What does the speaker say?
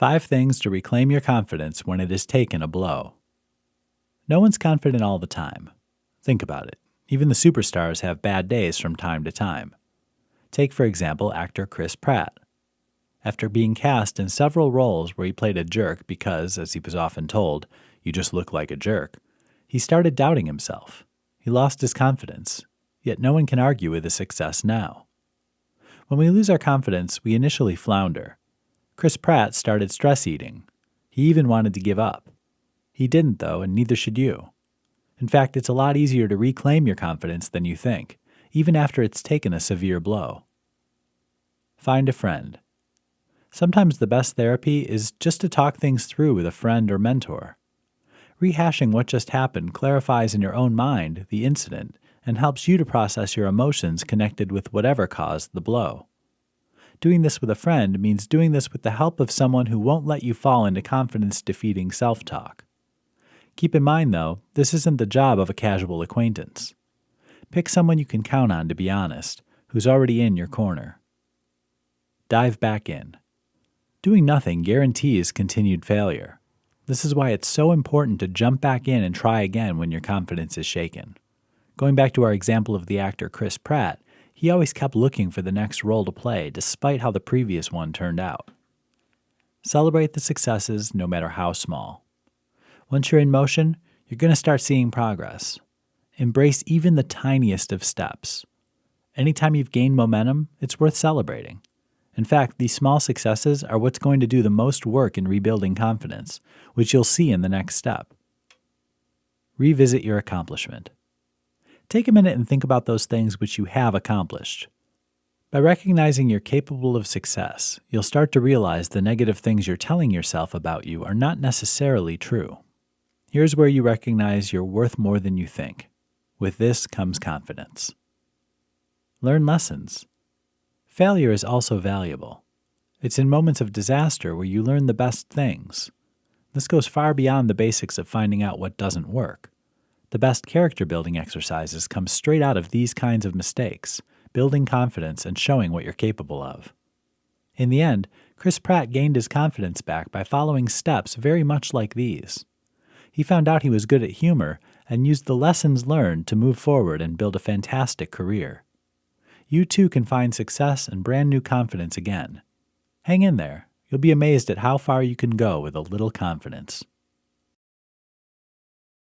5 things to reclaim your confidence when it has taken a blow. No one's confident all the time. Think about it. Even the superstars have bad days from time to time. Take, for example, actor Chris Pratt. After being cast in several roles where he played a jerk because, as he was often told, you just look like a jerk, he started doubting himself. He lost his confidence, yet no one can argue with his success now. When we lose our confidence, we initially flounder. Chris Pratt started stress eating. He even wanted to give up. He didn't, though, and neither should you. In fact, it's a lot easier to reclaim your confidence than you think, even after it's taken a severe blow. Find a friend. Sometimes the best therapy is just to talk things through with a friend or mentor. Rehashing what just happened clarifies in your own mind the incident and helps you to process your emotions connected with whatever caused the blow. Doing this with a friend means doing this with the help of someone who won't let you fall into confidence-defeating self-talk. Keep in mind, though, this isn't the job of a casual acquaintance. Pick someone you can count on to be honest, who's already in your corner. Dive back in. Doing nothing guarantees continued failure. This is why it's so important to jump back in and try again when your confidence is shaken. Going back to our example of the actor Chris Pratt, he always kept looking for the next role to play despite how the previous one turned out. Celebrate the successes no matter how small. Once you're in motion, you're going to start seeing progress. Embrace even the tiniest of steps. Anytime you've gained momentum, it's worth celebrating. In fact, these small successes are what's going to do the most work in rebuilding confidence, which you'll see in the next step. Revisit your accomplishment. Take a minute and think about those things which you have accomplished. By recognizing you're capable of success, you'll start to realize the negative things you're telling yourself about you are not necessarily true. Here's where you recognize you're worth more than you think. With this comes confidence. Learn lessons. Failure is also valuable. It's in moments of disaster where you learn the best things. This goes far beyond the basics of finding out what doesn't work. The best character-building exercises come straight out of these kinds of mistakes, building confidence and showing what you're capable of. In the end, Chris Pratt gained his confidence back by following steps very much like these. He found out he was good at humor and used the lessons learned to move forward and build a fantastic career. You too can find success and brand new confidence again. Hang in there. You'll be amazed at how far you can go with a little confidence.